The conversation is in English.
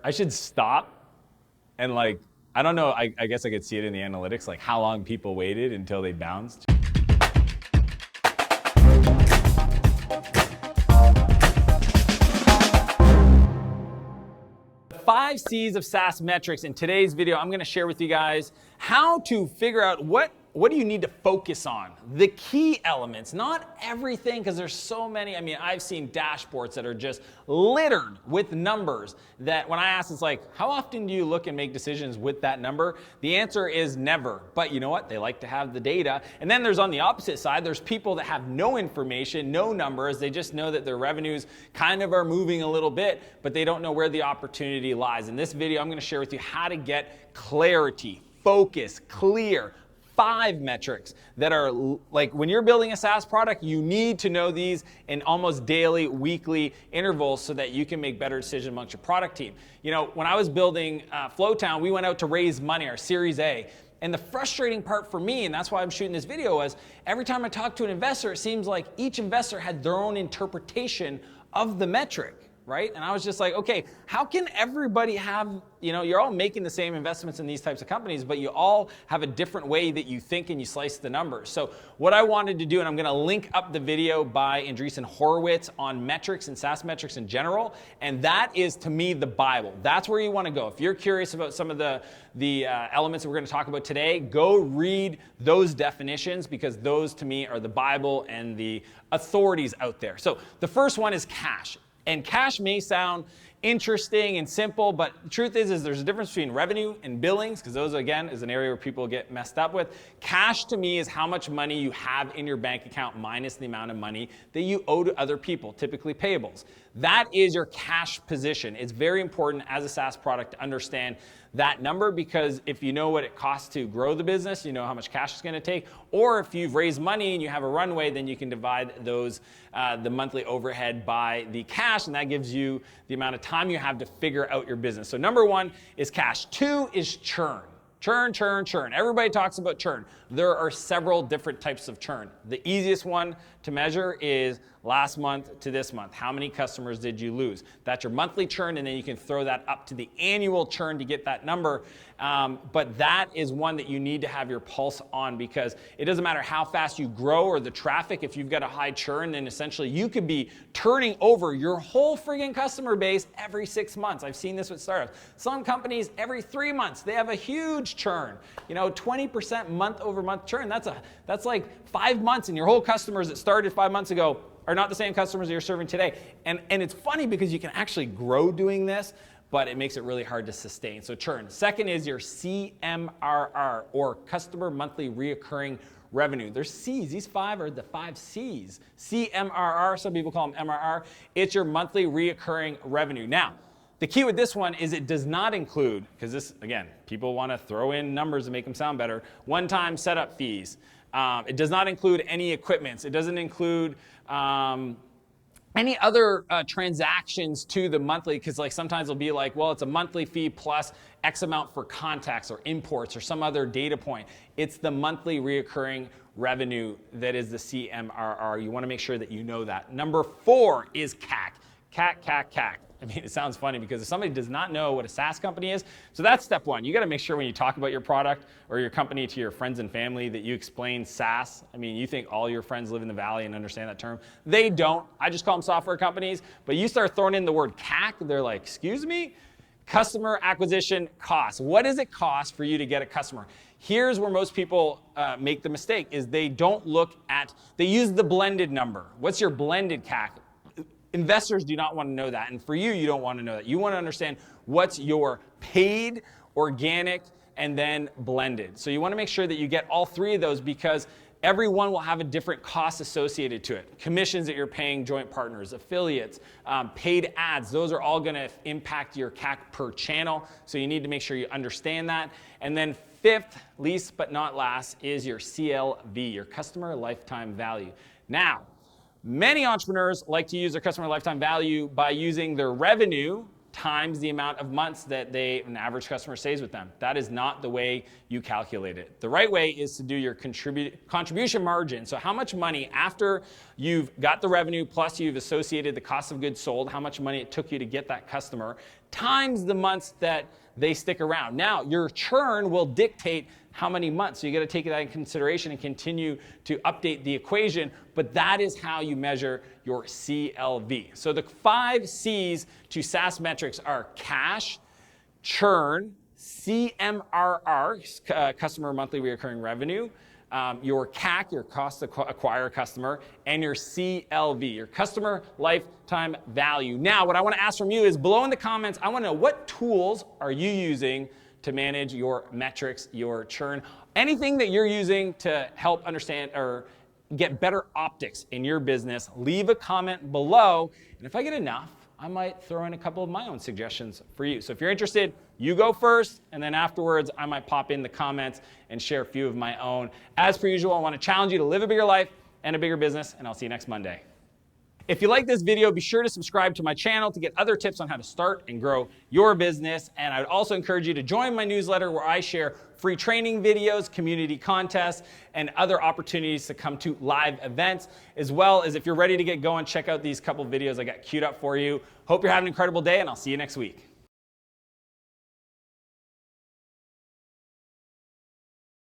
I should stop and like, I don't know, I guess I could see it in the analytics, like how long people waited until they bounced. Five C's of SaaS Metrics. In today's video, I'm going to share with you guys how to figure out what do you need to focus on. The key elements, not everything, because there's so many. I mean, I've seen dashboards that are just littered with numbers that when I ask, it's like, how often do you look and make decisions with that number? The answer is never. But you know what? They like to have the data. And then there's on the opposite side, there's people that have no information, no numbers. They just know that their revenues kind of are moving a little bit, but they don't know where the opportunity lies. In this video, I'm going to share with you how to get clarity, focus, clear, 5 metrics that are like when you're building a SaaS product, you need to know these in almost daily, weekly intervals so that you can make better decisions amongst your product team. You know, when I was building Flowtown, we went out to raise money, our Series A. And the frustrating part for me, and that's why I'm shooting this video, was every time I talk to an investor, it seems like each investor had their own interpretation of the metric. Right? And I was just like, okay, how can everybody have, you know, you're all making the same investments in these types of companies, but you all have a different way that you think and you slice the numbers. So what I wanted to do, and I'm going to link up the video by Andreessen Horowitz on metrics and SaaS metrics in general, and that is to me the Bible. That's where you want to go. If you're curious about some of the elements that we're going to talk about today, go read those definitions because those to me are the Bible and the authorities out there. So the first one is cash. And cash may sound interesting and simple, but the truth is there's a difference between revenue and billings, because those, again, is an area where people get messed up with. Cash, to me, is how much money you have in your bank account minus the amount of money that you owe to other people, typically payables. That is your cash position. It's very important as a SaaS product to understand that number, because if you know what it costs to grow the business, you know how much cash it's going to take. Or if you've raised money and you have a runway, then you can divide those, the monthly overhead by the cash, and that gives you the amount of time you have to figure out your business. So number 1 is cash. 2 is churn. Churn, churn, churn. Everybody talks about churn. There are several different types of churn. The easiest one to measure is last month to this month. How many customers did you lose? That's your monthly churn, and then you can throw that up to the annual churn to get that number. But that is one that you need to have your pulse on, because it doesn't matter how fast you grow or the traffic. If you've got a high churn, then essentially you could be turning over your whole friggin' customer base every 6 months. I've seen this with startups. Some companies every 3 months, they have a huge churn. You know, 20% month over month churn. That's like 5 months, and your whole customers that started 5 months ago are not the same customers that you're serving today. And it's funny because you can actually grow doing this, but it makes it really hard to sustain. So churn. Second is your CMRR, or customer monthly reoccurring revenue. There's C's. These 5 are the 5 C's. CMRR, some people call them MRR. It's your monthly reoccurring revenue. Now, the key with this one is it does not include, because this, again, people want to throw in numbers to make them sound better, one-time setup fees. It does not include any equipments. It doesn't include any other transactions to the monthly, because like sometimes it'll be like, well, it's a monthly fee plus X amount for contacts or imports or some other data point. It's the monthly reoccurring revenue that is the CMRR. You want to make sure that you know that. Number 4 is CAC. CAC. I mean, it sounds funny because if somebody does not know what a SaaS company is, so that's step 1. You got to make sure when you talk about your product or your company to your friends and family that you explain SaaS. I mean, you think all your friends live in the valley and understand that term. They don't. I just call them software companies. But you start throwing in the word CAC, they're like, excuse me? Customer acquisition cost. What does it cost for you to get a customer? Here's where most people make the mistake, is they don't look at, they use the blended number. What's your blended CAC? Investors do not want to know that, and for you, you don't want to know that. You want to understand what's your paid, organic, and then blended. So you want to make sure that you get all 3 of those, because every one will have a different cost associated to it. Commissions that you're paying joint partners, affiliates, paid ads, those are all going to impact your CAC per channel, so you need to make sure you understand that. And then 5th, least but not last, is your CLV, your customer lifetime value. Now, many entrepreneurs like to use their customer lifetime value by using their revenue times the amount of months that an average customer stays with them. That is not the way you calculate it. The right way is to do your contribution margin. So how much money after you've got the revenue plus you've associated the cost of goods sold, how much money it took you to get that customer, times the months that they stick around. Now, your churn will dictate how many months. So you got to take that in consideration and continue to update the equation, but that is how you measure your CLV. So the 5 C's to SaaS metrics are cash, churn, CMRR, customer monthly recurring revenue, your CAC, your cost to acquire a customer, and your CLV, your customer lifetime value. Now, what I want to ask from you is below in the comments, I want to know what tools are you using to manage your metrics, your churn, anything that you're using to help understand or get better optics in your business. Leave a comment below, and if I get enough, I might throw in a couple of my own suggestions for you. So if you're interested, you go first, and then afterwards, I might pop in the comments and share a few of my own. As per usual, I want to challenge you to live a bigger life and a bigger business, and I'll see you next Monday. If you like this video, be sure to subscribe to my channel to get other tips on how to start and grow your business. And I would also encourage you to join my newsletter where I share free training videos, community contests, and other opportunities to come to live events. As well as if you're ready to get going, check out these couple videos I got queued up for you. Hope you're having an incredible day, and I'll see you next week.